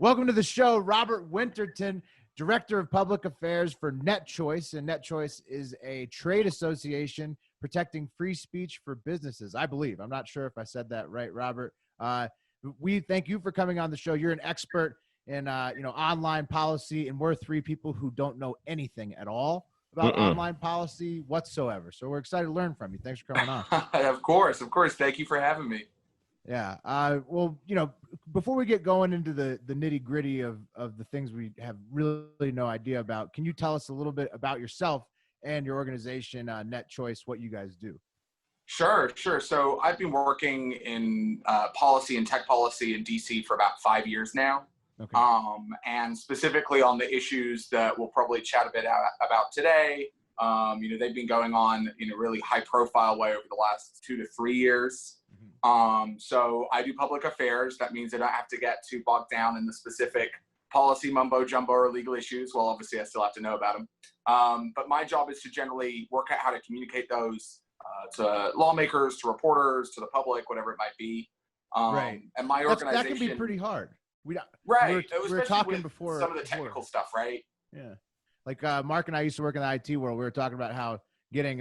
Welcome to the show, Robert Winterton, Director of Public Affairs for NetChoice. And NetChoice is a trade association protecting free speech for businesses, I believe. I'm not sure if I said that right, Robert. We thank you for coming on the show. You're an expert in online policy, and we're three people who don't know anything at all about online policy whatsoever. So we're excited to learn from you. Thanks for coming on. Of course. Thank you for having me. Yeah. Well, before we get going into the nitty gritty of the things we have really no idea about, can you tell us a little bit about yourself and your organization, NetChoice, what you guys do? Sure. So I've been working in policy and tech policy in DC for about 5 years now. Okay. And specifically on the issues that we'll probably chat a bit about today. They've been going on in a really high profile way over the last 2 to 3 years. So I do public affairs. That means that I have to get too bogged down in the specific policy mumbo jumbo or legal issues. Well, obviously I still have to know about them. But my job is to generally work out how to communicate those to lawmakers, to reporters, to the public, whatever it might be. Right. And my organization, that can be pretty hard. We were talking before some of the technical stuff, right? Yeah. Like Mark and I used to work in the IT world. We were talking about how getting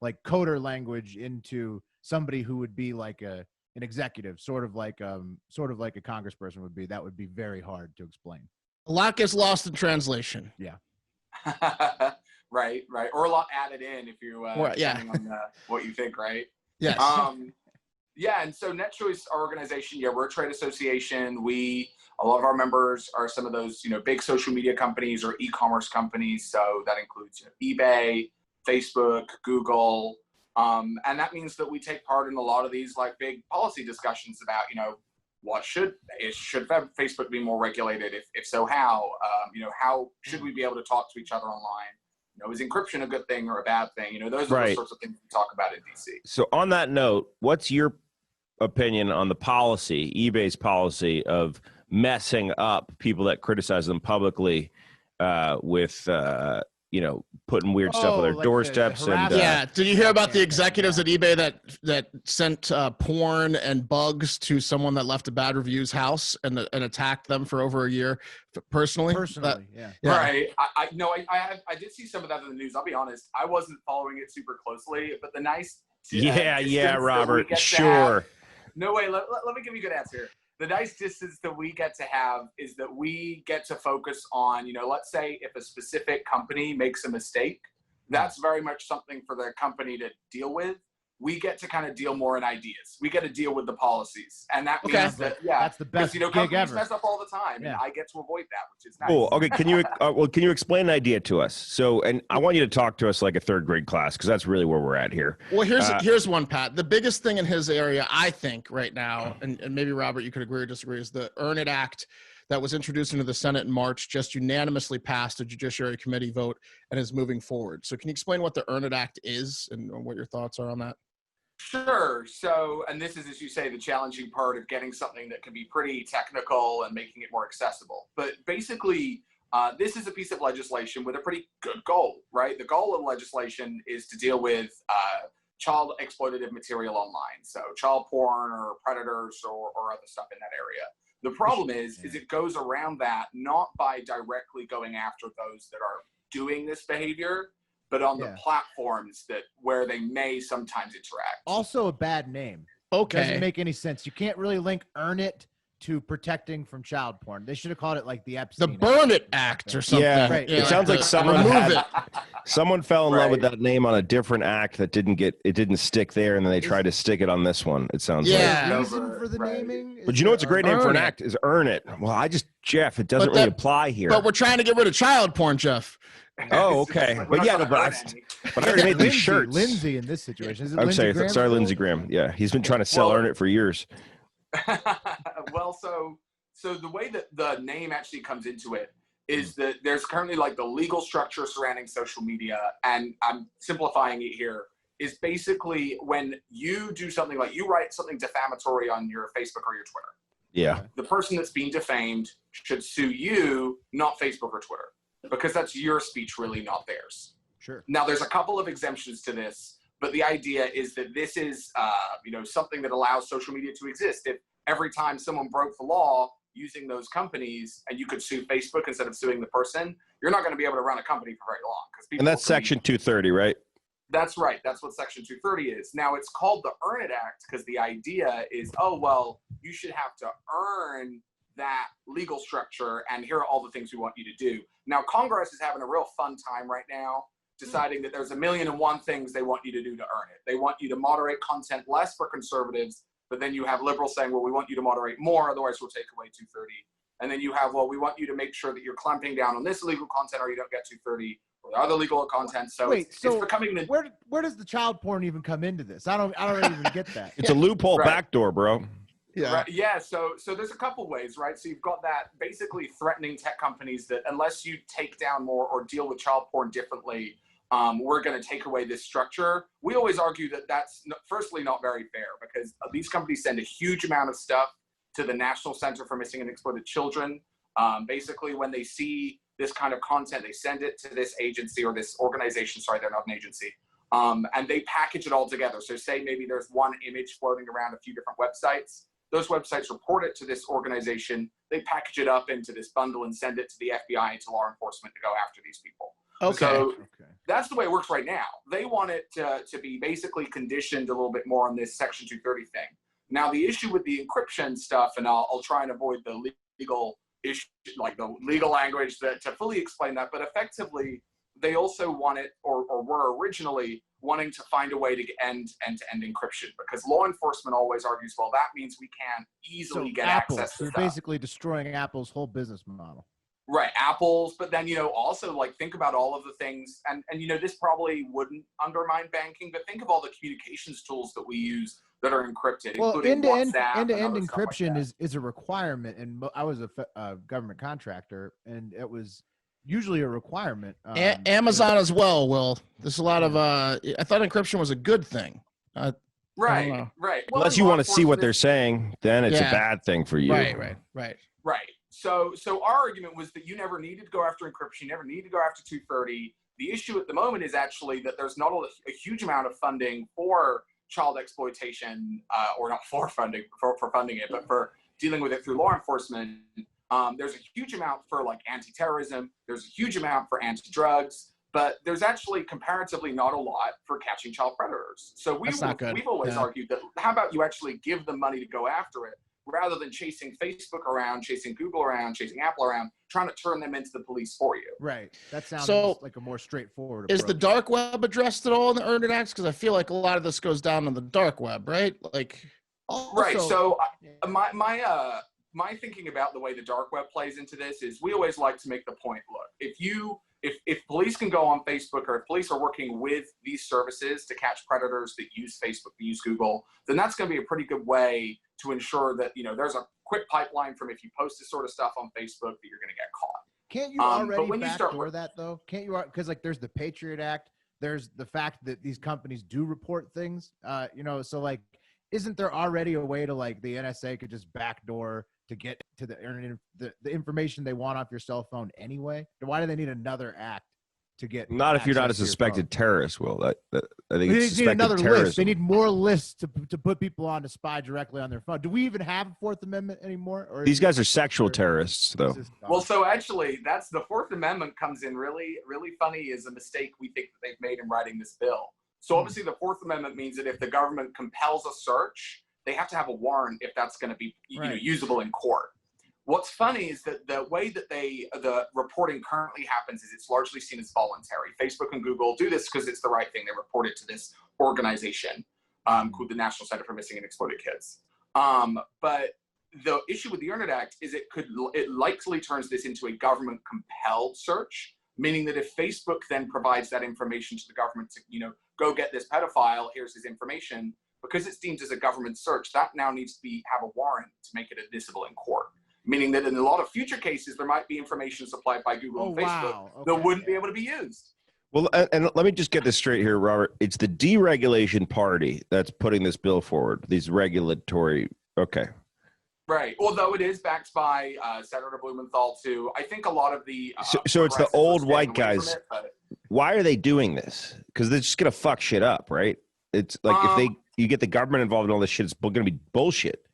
like coder language into somebody who would be like an executive, sort of like a congressperson would be. That would be very hard to explain. A lot gets lost in translation. Yeah. Right. Or a lot added in if you depending on what you think, right? Yes. And so NetChoice, our organization, we're a trade association. A lot of our members are some of those, big social media companies or e-commerce companies. So that includes eBay, Facebook, Google. And that means that we take part in a lot of these like big policy discussions about, what should Facebook be more regulated? If so, how? How should we be able to talk to each other online? Is encryption a good thing or a bad thing? Those are the sorts of things we talk about in DC. So on that note, what's your opinion on the policy, eBay's policy of messing up people that criticize them publicly with putting weird stuff on their doorsteps? Did you hear about the executives at eBay that sent porn and bugs to someone that left a bad review's house and attacked them for over a year personally? Yeah. Right. I did see some of that in the news. I'll be honest, I wasn't following it super closely, but the nice Robert, sure. No way. Let me give you a good answer. The nice distance that we get to have is that we get to focus on, let's say if a specific company makes a mistake, that's very much something for the company to deal with. We get to kind of deal more in ideas. We get to deal with the policies. And that means that's the best gig companies ever. mess up all the time, and I get to avoid that, which is nice. Cool. Okay. Can you explain an idea to us? So, and I want you to talk to us like a third grade class, because that's really where we're at here. Well, here's one, Pat. The biggest thing in his area, I think, right now, and maybe Robert, you could agree or disagree, is the Earn It Act that was introduced into the Senate in March, just unanimously passed a Judiciary Committee vote and is moving forward. So can you explain what the Earn It Act is and what your thoughts are on that? Sure. So, and this is, as you say, the challenging part of getting something that can be pretty technical and making it more accessible. But basically, this is a piece of legislation with a pretty good goal, right? The goal of legislation is to deal with child exploitative material online. So child porn or predators or other stuff in that area. The problem is it goes around that not by directly going after those that are doing this behavior, but on the platforms where they may sometimes interact. Also a bad name. Okay. Doesn't make any sense. You can't really link Earn It to protecting from child porn. They should have called it like the Epstein Burn It Act or something. Yeah, right. It sounds like someone fell in love with that name on a different act that didn't stick there, and then they tried to stick it on this one. It sounds like. The reason for the naming? But what's a great name for an act is Earn It. Well, Jeff, it doesn't really apply here. But we're trying to get rid of child porn, Jeff. Oh, okay. But I already made these shirts. Lindsay in this situation. Is it I'm sorry, Lindsey Graham. Yeah, he's been trying to sell Earn It for years. Well, so the way that the name actually comes into it is that there's currently like the legal structure surrounding social media, and I'm simplifying it here, is basically when you do something like you write something defamatory on your Facebook or your Twitter. Yeah. The person that's being defamed should sue you, not Facebook or Twitter, because that's your speech, really, not theirs. Sure. Now, there's a couple of exemptions to this, but the idea is that this is, something that allows social media to exist. If every time someone broke the law, using those companies, and you could sue Facebook instead of suing the person, you're not going to be able to run a company for very long. And that's Section 230, right? That's right. That's what Section 230 is. Now, it's called the Earn It Act because the idea is, oh, well, you should have to earn that legal structure, and here are all the things we want you to do. Now, Congress is having a real fun time right now, deciding that there's 1,000,001 things they want you to do to earn it. They want you to moderate content less for conservatives, but then you have liberals saying, well, we want you to moderate more, otherwise we'll take away 230. And then you have, well, we want you to make sure that you're clamping down on this illegal content or you don't get 230 or the other legal content. So Wait, it's becoming the, where does the child porn even come into this? I don't even get that. It's a loophole backdoor, bro. Yeah. Right, yeah. So there's a couple ways, right? So you've got that basically threatening tech companies that unless you take down more or deal with child porn differently, we're going to take away this structure. We always argue that that's firstly not very fair because these companies send a huge amount of stuff to the National Center for Missing and Exploited Children. Basically, when they see this kind of content, they send it to this agency or this organization. Sorry, they're not an agency. And they package it all together. So say maybe there's one image floating around a few different websites. Those websites report it to this organization. They package it up into this bundle and send it to the FBI and to law enforcement to go after these people. Okay. So that's the way it works right now. They want it to be basically conditioned a little bit more on this Section 230 thing. Now, the issue with the encryption stuff, and I'll try and avoid the legal issue, like the legal language to fully explain that, but effectively, they also want it, or were originally wanting to find a way to end end-to-end encryption because law enforcement always argues, well, that means we can't easily get access to You're stuff. basically destroying Apple's whole business model. Right, Apple's, but then, also like think about all of the things, and this probably wouldn't undermine banking, but think of all the communications tools that we use that are encrypted, including WhatsApp. End-to-end encryption is a requirement, and I was a government contractor, and it was usually a requirement. Amazon as well, Will. There's a lot of, I thought encryption was a good thing. Right. Well, unless you want to see what they're saying, then it's a bad thing for you. Right. So our argument was that you never needed to go after encryption, you never need to go after 230. The issue at the moment is actually that there's not a huge amount of funding for child exploitation, or not for funding it, but for dealing with it through law enforcement. There's a huge amount for like anti-terrorism. There's a huge amount for anti-drugs, but there's actually comparatively not a lot for catching child predators. So we've always argued that how about you actually give them money to go after it rather than chasing Facebook around, chasing Google around, chasing Apple around, trying to turn them into the police for you. Right. That sounds like a more straightforward approach. Is the dark web addressed at all in the Earn It Act? Because I feel like a lot of this goes down on the dark web, right? Like, right. So my thinking about the way the dark web plays into this is we always like to make the point, look, if police can go on Facebook, or if police are working with these services to catch predators that use Facebook, that use Google, then that's going to be a pretty good way to ensure that, there's a quick pipeline from if you post this sort of stuff on Facebook that you're going to get caught. Can't you already backdoor that though? Can't you? Because like there's the Patriot Act, there's the fact that these companies do report things, so like, isn't there already a way to like the NSA could just backdoor to get to the information they want off your cell phone anyway? Why do they need another act to get? Not if you're not a suspected terrorist, Will. I think they it's need another terrorism. list. They need more lists to put people on to spy directly on their phone. Do we even have a Fourth Amendment anymore? Or these guys are sexual terrorists, though. Well, so actually, that's the Fourth Amendment comes in really, really funny is a mistake we think that they've made in writing this bill. So obviously, the Fourth Amendment means that if the government compels a search, they have to have a warrant if that's going to be usable in court. What's funny is that the way that the reporting currently happens is it's largely seen as voluntary. Facebook and Google do this because it's the right thing. They report it to this organization called the National Center for Missing and Exploited Kids. But the issue with the Earn It Act is it likely turns this into a government compelled search, meaning that if Facebook then provides that information to the government to, go get this pedophile, here's his information, because it's deemed as a government search, that now needs to have a warrant to make it admissible in court. Meaning that in a lot of future cases, there might be information supplied by Google and Facebook that wouldn't be able to be used. Well, and let me just get this straight here, Robert. It's the deregulation party that's putting this bill forward, these regulatory, okay. Right. Although it is backed by Senator Blumenthal, too. I think a lot of the... So it's the old white guys. Why are they doing this? Because they're just going to fuck shit up, right? It's like if you get the government involved in all this shit, it's going to be bullshit.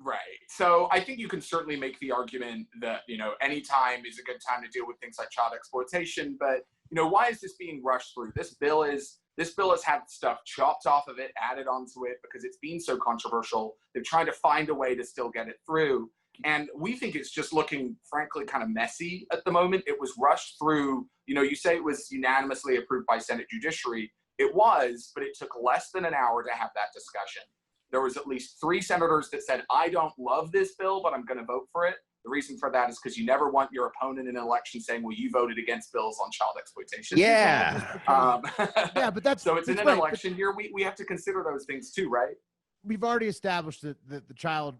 Right. So I think you can certainly make the argument that, any time is a good time to deal with things like child exploitation. But, why is this being rushed through? This bill has had stuff chopped off of it, added onto it because it's been so controversial. They're trying to find a way to still get it through. And we think it's just looking, frankly, kind of messy at the moment. It was rushed through, you say it was unanimously approved by Senate Judiciary. It was, but it took less than an hour to have that discussion. There was at least 3 senators that said, I don't love this bill, but I'm going to vote for it. The reason for that is because you never want your opponent in an election saying, well, you voted against bills on child exploitation. Yeah. Yeah, but that's so it's in an right, election year. We have to consider those things too, right? We've already established that the child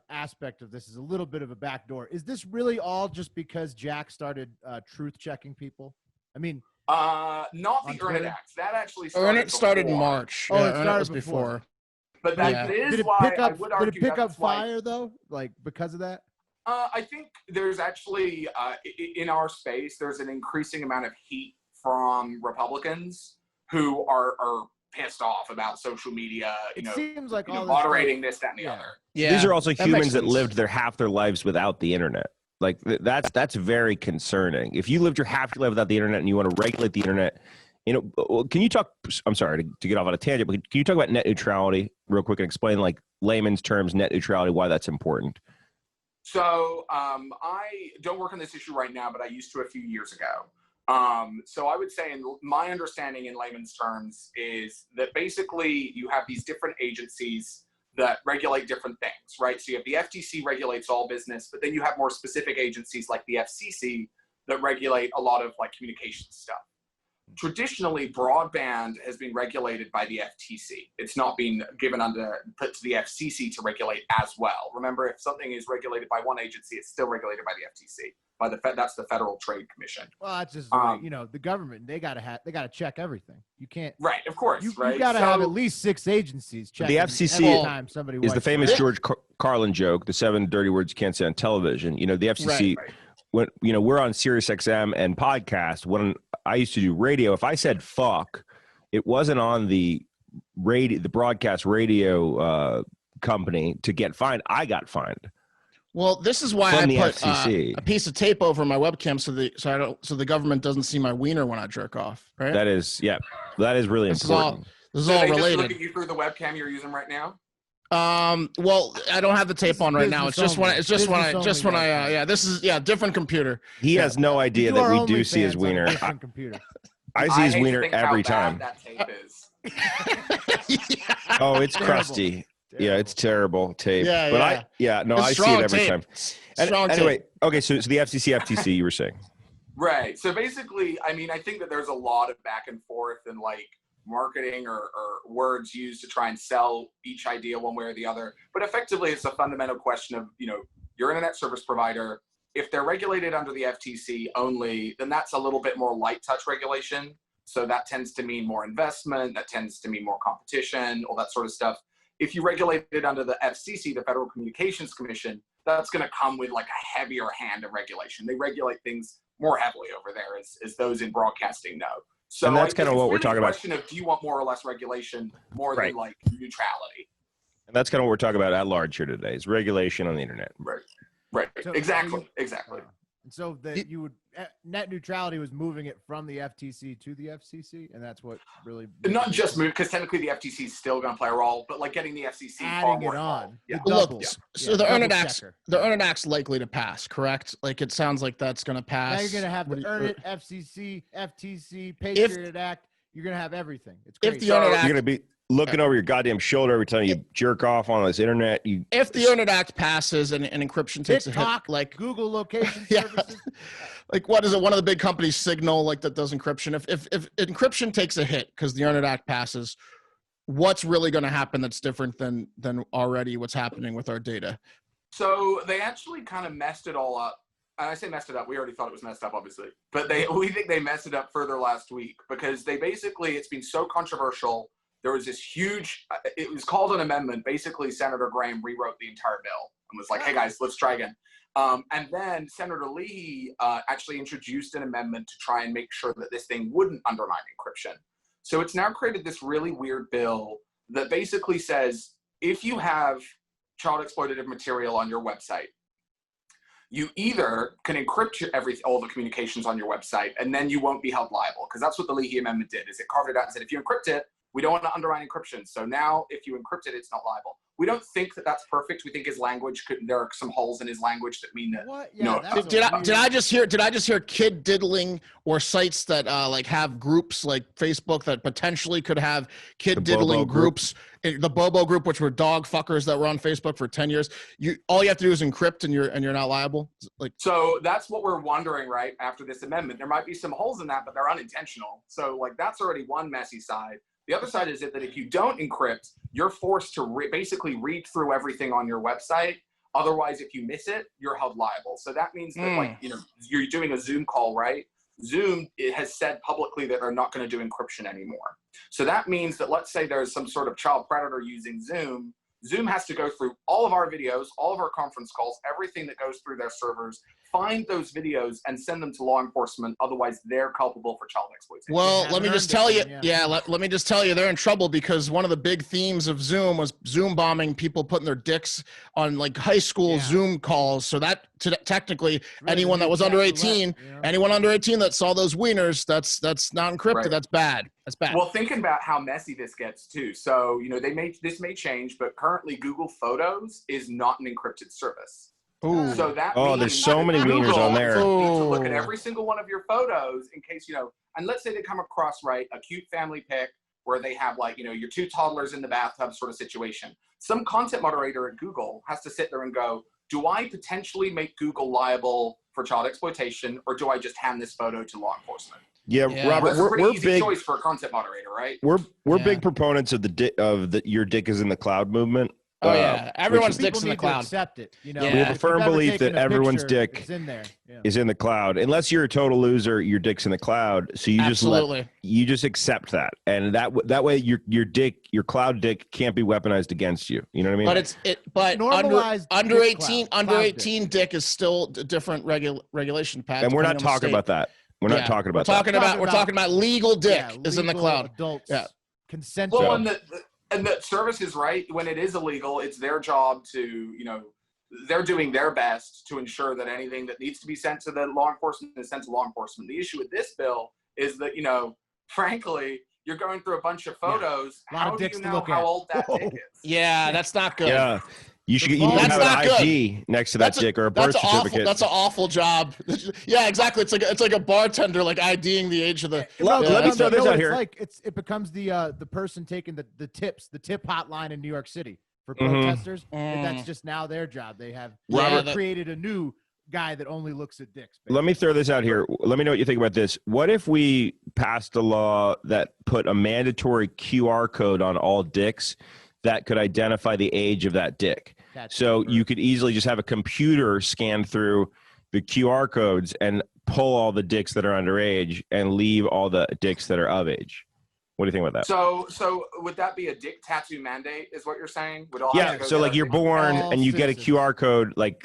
aspect of this is a little bit of a backdoor. Is this really all just because Jack started truth checking people? I mean, not the Earn It Act. That actually started in before. March. Oh, Yeah, it Earn started was before. But that Yeah. is did it why pick up? I would Did argue it pick up that's why- fire though? Like because of that? I think there's actually, in our space, there's an increasing amount of heat from Republicans who are pissed off about social media, It seems like all this moderating stuff- this, that, and the yeah. other. Yeah, These are also makes humans that sense. lived their half their lives without the internet. Like that's very concerning. If you lived your half your life without the internet and you want to regulate the internet, can you talk? I'm sorry to get off on a tangent, but can you talk about net neutrality real quick and explain, like layman's terms, net neutrality, why that's important? So I don't work on this issue right now, but I used to a few years ago. So I would say, in my understanding in layman's terms, is that basically you have these different agencies that regulate different things, right? So you have the FTC regulates all business, but then you have more specific agencies like the FCC that regulate a lot of like communications stuff. Traditionally, broadband has been regulated by the FTC. It's not been put to the FCC to regulate as well. Remember, if something is regulated by one agency, it's still regulated by the FTC. That's the Federal Trade Commission. Well, that's just the government. They gotta check everything. You can't. Right, of course. You right. gotta have at least 6 agencies checking. The FCC every time somebody is the wipes famous their ass. George Carlin joke, the 7 dirty words you can't say on television. The FCC, Right. when we're on Sirius XM and podcast, when I used to do radio, if I said fuck, it wasn't on the broadcast radio company to get fined. I got fined. Well, this is why From I the put FCC. a piece of tape over my webcam so the government doesn't see my wiener when I jerk off. Right. That is really This important. is So all they just look related. at you through the webcam you're using right now? Well, I don't have the tape on right now. It's just when this is different computer. He has no idea You that are we do see his OnlyFans on a wiener. different computer. I see his hate to wiener think how every bad time. That tape is. Oh, it's Terrible. crusty. Yeah, it's terrible tape. Yeah, but yeah. I It's see it every tape. time. Strong Anyway, tape. okay, so the FTC, you were saying. Right. So basically, I mean, I think that there's a lot of back and forth and like marketing or words used to try and sell each idea one way or the other. But effectively, it's a fundamental question of, your internet service provider. If they're regulated under the FTC only, then that's a little bit more light touch regulation. So that tends to mean more investment. That tends to mean more competition, all that sort of stuff. If you regulate it under the FCC, the Federal Communications Commission, that's going to come with like a heavier hand of regulation. They regulate things more heavily over there, as those in broadcasting know. So And that's kind of what we're talking about. It's really a question of, do you want more or less regulation more Right. than like neutrality? And that's kind of what we're talking about at large here today, is regulation on the internet. Right. So Exactly. And so that you would net neutrality was moving it from the FTC to the FCC, and that's what really Not just move, because technically the FTC is still going to play a role, but like getting the FCC far adding more it involved. on. Yeah. The Look, double. so Yeah, the Earn It double Act's checker. the Earn It Act's likely to pass, correct? Like it sounds like that's going to pass. Now you're gonna have What the do you- Earn It, FCC, FTC, Patriot Act. You're gonna have everything. It's If crazy. the Earn It You're Act going to be looking over your goddamn shoulder every time you jerk off on this internet. if the Earn It Act passes and encryption takes a hit, TikTok, like Google location Yeah. services. like what is it? One of the big companies, Signal, like that does encryption. If encryption takes a hit because the Earn It Act passes, what's really going to happen that's different than already what's happening with our data? So they actually kind of messed it all up. And I say messed it up. We already thought it was messed up, obviously. But we think they messed it up further last week because it's been so controversial. There was this huge, it was called an amendment. Basically, Senator Graham rewrote the entire bill and was like, hey guys, let's try again. And then Senator Leahy actually introduced an amendment to try and make sure that this thing wouldn't undermine encryption. So it's now created this really weird bill that basically says, if you have child exploitative material on your website, you either can encrypt all the communications on your website, and then you won't be held liable, because that's what the Leahy Amendment did, is it carved it out and said, if you encrypt it, we don't want to undermine encryption. So now if you encrypt it, it's not liable. We don't think that that's perfect. We think his language there are some holes in his language that mean that. What? Yeah, that's Did I just hear kid diddling or sites that like have groups like Facebook that potentially could have kid diddling groups, the Bobo group, which were dog fuckers that were on Facebook for 10 years. All you have to do is encrypt and you're not liable. Like, so that's what we're wondering, right? After this amendment, there might be some holes in that, but they're unintentional. So like that's already one messy side. The other side is that if you don't encrypt, you're forced to basically read through everything on your website. Otherwise, if you miss it, you're held liable. So that means that, like, you're doing a Zoom call, right? Zoom has said publicly that they're not going to do encryption anymore. So that means that, let's say there's some sort of child predator using Zoom. Zoom has to go through all of our videos, all of our conference calls, everything that goes through their servers, find those videos and send them to law enforcement. Otherwise, they're culpable for child exploitation. Well, let me just tell you, let me just tell you, they're in trouble because one of the big themes of Zoom was Zoom bombing, people putting their dicks on like high school Zoom calls. So that technically, anyone that was under 18, anyone under 18 that saw those wieners, that's not encrypted. Right. That's bad. That's bad. Well, thinking about how messy this gets too. So, this may change, but currently Google Photos is not an encrypted service. Ooh. So that there's so many wieners on there. You need to look at every single one of your photos in case, and let's say they come across, right, a cute family pic where they have like, your two toddlers in the bathtub sort of situation. Some content moderator at Google has to sit there and go, do I potentially make Google liable for child exploitation, or do I just hand this photo to law enforcement? Yeah, Robert, we're easy big choice for a content moderator, right? We're big proponents of the your dick is in the cloud movement. Oh yeah, everyone's dick's in the cloud. Accept it. We have a firm belief that everyone's dick is in the cloud. Unless you're a total loser, your dick's in the cloud. So you just accept that, and that way your cloud dick can't be weaponized against you. You know what I mean? But under 18 dick is still a different regulation, Pat. And we're not talking about that. We're not talking about that. We're talking about legal dick is in the cloud. Adults. Yeah. Consent. Well, and the service is right. When it is illegal, it's their job to, they're doing their best to ensure that anything that needs to be sent to the law enforcement is sent to law enforcement. The issue with this bill is that, frankly, you're going through a bunch of photos. A lot how of dicks do you to know look how at. old that dick is? Yeah, that's not good. Yeah. You should have an IG next to that dick or a birth certificate. That's an awful job. Yeah, exactly. It's like a bartender like IDing the age of the. Let me throw this out here. It becomes the person taking the tip hotline in New York City for protesters. And that's just now their job. They have created a new guy that only looks at dicks. Basically. Let me throw this out here. Let me know what you think about this. What if we passed a law that put a mandatory QR code on all dicks that could identify the age of that dick? So you could easily just have a computer scan through the QR codes and pull all the dicks that are underage and leave all the dicks that are of age. What do you think about that? So would that be a dick tattoo mandate is what you're saying? So like you're born and you get a QR code but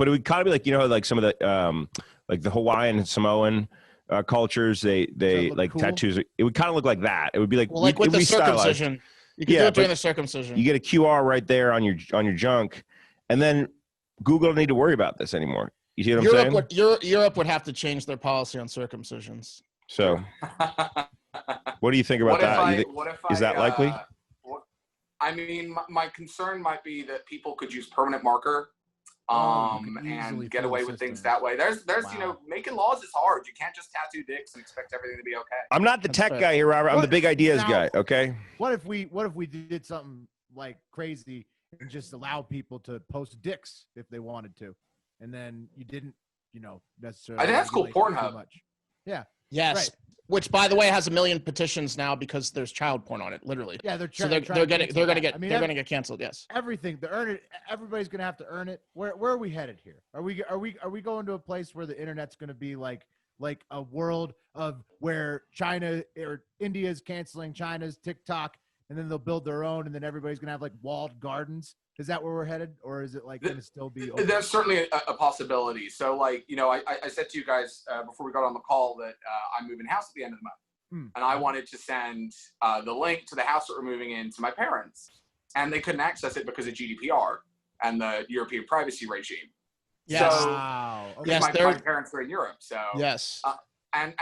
it would kind of be like, like some of the like the Hawaiian and Samoan cultures, they like cool? Tattoos. It would kind of look like that. It would be like, with the circumcision. You can do it during the circumcision. You get a QR right there on your junk, and then Google don't need to worry about this anymore. You see what I'm saying? Europe would have to change their policy on circumcisions. So, what do you think about that? Is that likely? I mean, my concern might be that people could use permanent marker and get away with things that way. There's making laws is hard. You can't just tattoo dicks and expect everything to be okay. I'm not the tech guy here, Robert. I'm the big ideas guy. Okay. What if we did something like crazy and just allow people to post dicks if they wanted to, and then you didn't, necessarily. I think that's cool. Pornhub. Yeah. Yes. Right. Which, by the way, has 1 million petitions now because there's child porn on it. Literally. Yeah, they're gonna get canceled. Yes. Everything to earn it. Everybody's gonna have to earn it. Where are we headed here? Are we going to a place where the internet's gonna be like a world of where China or India is canceling China's TikTok, and then they'll build their own, and then everybody's gonna have like walled gardens? Is that where we're headed, or is it like going to still be open? There's certainly a possibility. So, I said to you guys before we got on the call that I'm moving house at the end of the month, and I wanted to send the link to the house that we're moving in to my parents, and they couldn't access it because of GDPR. and the European privacy regime. Yes. So, Wow. Okay. Yes, my parents are in Europe, so Yes. And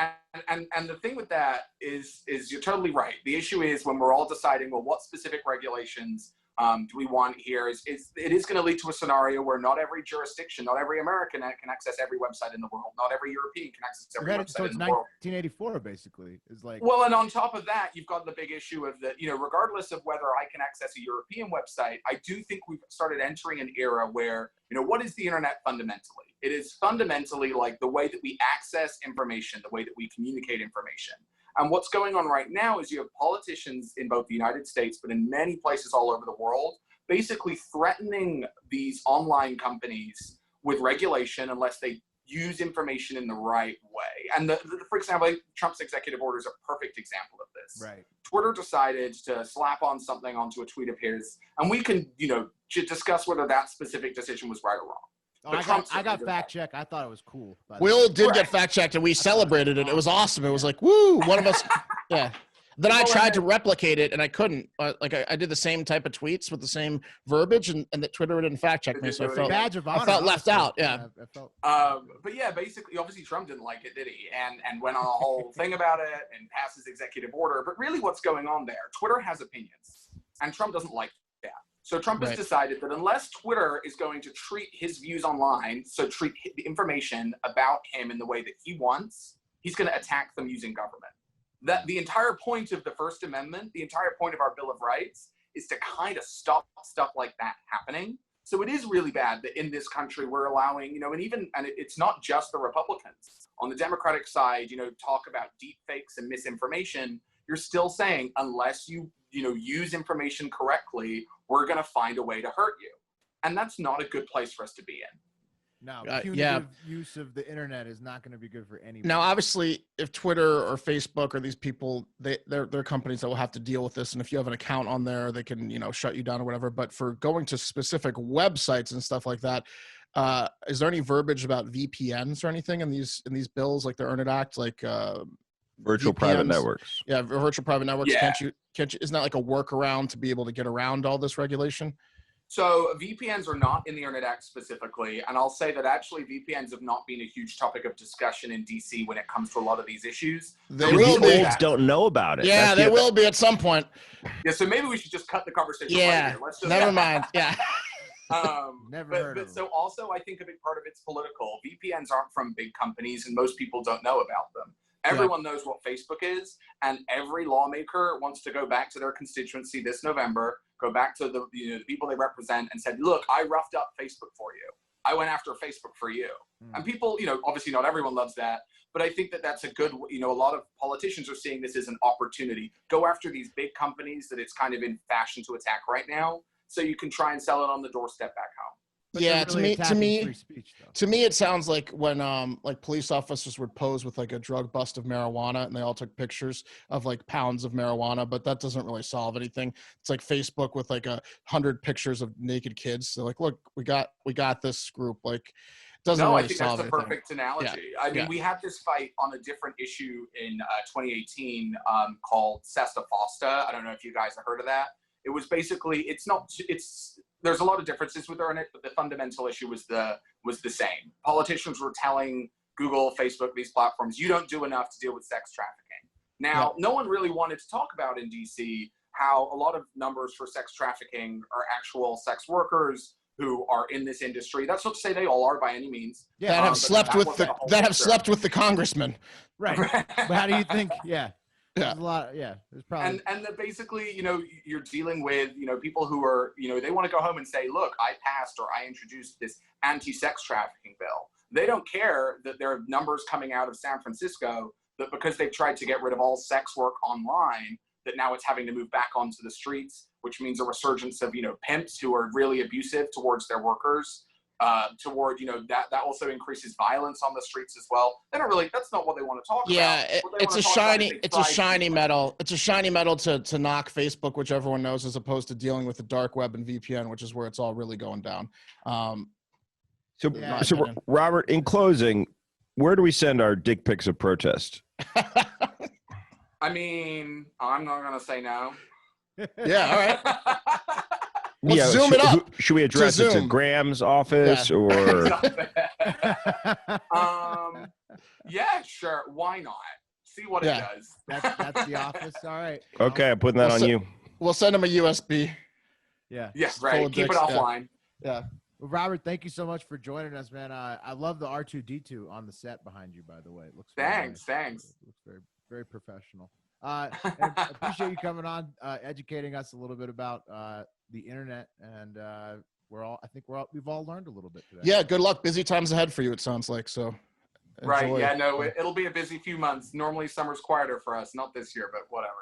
the thing with that is you're totally right. The issue is when we're all deciding, well, what specific regulations do we want here? It is going to lead to a scenario where not every jurisdiction, not every American can access every website in the world. Not every European can access every website in the world. 1984, basically, is like. Well, and on top of that, you've got the big issue of that, regardless of whether I can access a European website, I do think we've started entering an era where, what is the internet fundamentally? It is fundamentally like the way that we access information, the way that we communicate information. And what's going on right now is you have politicians in both the United States, but in many places all over the world, basically threatening these online companies with regulation unless they use information in the right way. And for example, Trump's executive order is a perfect example of this. Right. Twitter decided to slap on something onto a tweet of his, and we can, discuss whether that specific decision was right or wrong. I got fact checked. I thought it was cool. Will did get fact checked, and we celebrated it. It was awesome. It was like, woo! One of us, yeah. Then I tried to replicate it, and I couldn't. I did the same type of tweets with the same verbiage, and that Twitter didn't fact check me, so I felt badge of honor, I felt left out. Yeah. But yeah, basically, obviously, Trump didn't like it, did he? And went on a whole thing about it and passed his executive order. But really, what's going on there? Twitter has opinions, and Trump doesn't like that. So Trump has decided that unless Twitter is going to treat his views online, so treat the information about him in the way that he wants, he's going to attack them using government. That the entire point of the First Amendment, the entire point of our Bill of Rights, is to kind of stop stuff like that happening. So it is really bad that in this country we're allowing, and it's not just the Republicans. On the Democratic side, talk about deep fakes and misinformation. You're still saying unless you use information correctly, we're going to find a way to hurt you. And that's not a good place for us to be in. No, punitive use of the internet is not going to be good for anybody. Now, obviously, if Twitter or Facebook or these people, they're companies that will have to deal with this. And if you have an account on there, they can, shut you down or whatever. But for going to specific websites and stuff like that, is there any verbiage about VPNs or anything in these bills, like the Earn It Act, like virtual VPNs? private networks? Yeah, virtual private networks. Yeah. Can't you? Isn't that like a workaround to be able to get around all this regulation? So VPNs are not in the Earn It Act specifically, and I'll say that actually VPNs have not been a huge topic of discussion in DC when it comes to a lot of these issues. They will be. Olds don't know about it. Yeah, they will be at some point. Yeah, so maybe we should just cut the conversation. Yeah, right here. Let's just, never mind. Yeah. Never heard of but them. so also I think a big part of it's political. VPNs aren't from big companies, and most people don't know about them. Everyone knows what Facebook is, and every lawmaker wants to go back to their constituency this November, go back to the people they represent and said, look, I roughed up Facebook for you. I went after Facebook for you. And people, obviously not everyone loves that, but I think that that's a good, a lot of politicians are seeing this as an opportunity. Go after these big companies that it's kind of in fashion to attack right now, so you can try and sell it on the doorstep back home. But Yeah, really to me, free speech, though. to me, it sounds like when like police officers would pose with like a drug bust of marijuana, and they all took pictures of like pounds of marijuana, but that doesn't really solve anything. It's like Facebook with like 100 pictures of naked kids. They're like, look, we got this group. Like, doesn't No, really I think solve that's a anything. perfect analogy. Yeah. I mean, we had this fight on a different issue in 2018 called Sesta Fosta. I don't know if you guys have heard of that. It was basically, there's a lot of differences with it, but the fundamental issue was the same. Politicians were telling Google, Facebook, these platforms, you don't do enough to deal with sex trafficking. Now, no one really wanted to talk about in DC how a lot of numbers for sex trafficking are actual sex workers who are in this industry. That's not to say they all are by any means. Yeah, That have slept with the congressman. Right. But how do you think? Yeah. Yeah. There's a lot. There's probably. And that basically, you're dealing with, people who are, they want to go home and say, look, I passed or I introduced this anti-sex trafficking bill. They don't care that there are numbers coming out of San Francisco that because they've tried to get rid of all sex work online, that now it's having to move back onto the streets, which means a resurgence of, pimps who are really abusive towards their workers. That also increases violence on the streets as well. They don't really, that's not what they want to talk about. Yeah, it's a shiny metal. It's a shiny metal to knock Facebook, which everyone knows, as opposed to dealing with the dark web and VPN, which is where it's all really going down. So Robert, in closing, where do we send our dick pics of protest? I mean, I'm not going to say no. Yeah, all right. Let's zoom it up. Should we address it to Zoom. Graham's office or? Yeah, sure. Why not? See what it Yeah. does. That's the office. All right. Okay, I'm putting that on you. We'll send him a USB. Yeah. Yes, Full right. of Keep it dicks, yeah. offline. Yeah. Well, Robert, thank you so much for joining us, man. I love the R2D2 on the set behind you, by the way. It looks very Thanks, nice. thanks. It looks very, very professional. And I appreciate you coming on, educating us a little bit about the internet, and we've all learned a little bit today. Yeah. Good luck. Busy times ahead for you. It sounds like so. Right. Enjoy. Yeah, no, it'll be a busy few months. Normally summer's quieter for us. Not this year, but whatever.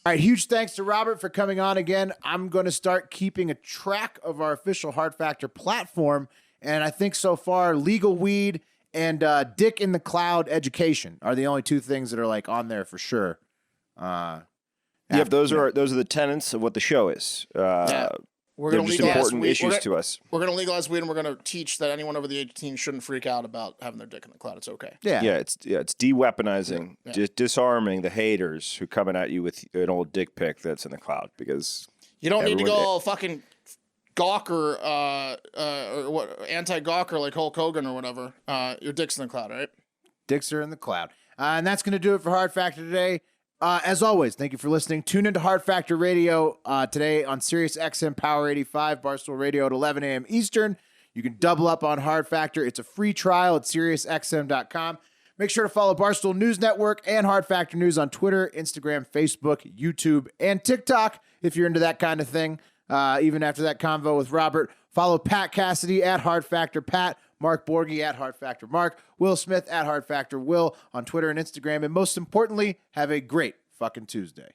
All right, huge thanks to Robert for coming on again. I'm going to start keeping a track of our official Hard Factor platform, and I think so far legal weed and dick in the cloud education are the only two things that are like on there for sure. Those are the tenets of what the show is. We're They're going to just legalize important weed. issues to us. We're going to legalize weed, and we're going to teach that anyone over the age of 18 shouldn't freak out about having their dick in the cloud. It's okay. It's de-weaponizing, Yeah. disarming the haters who coming at you with an old dick pic that's in the cloud, because You don't need to everyone- go all fucking gawker or what anti-gawker like Hulk Hogan or whatever. Your dick's in the cloud, right? Dicks are in the cloud. And that's going to do it for Hard Factor today. As always, thank you for listening. Tune into Hard Factor Radio today on Sirius XM Power 85, Barstool Radio at 11 a.m. Eastern. You can double up on Hard Factor. It's a free trial at SiriusXM.com. Make sure to follow Barstool News Network and Hard Factor News on Twitter, Instagram, Facebook, YouTube, and TikTok if you're into that kind of thing. Even after that convo with Robert, follow Pat Cassidy at Hard Factor Pat, Mark Borgi at Hard Factor Mark, Will Smith at Hard Factor Will on Twitter and Instagram. And most importantly, have a great fucking Tuesday.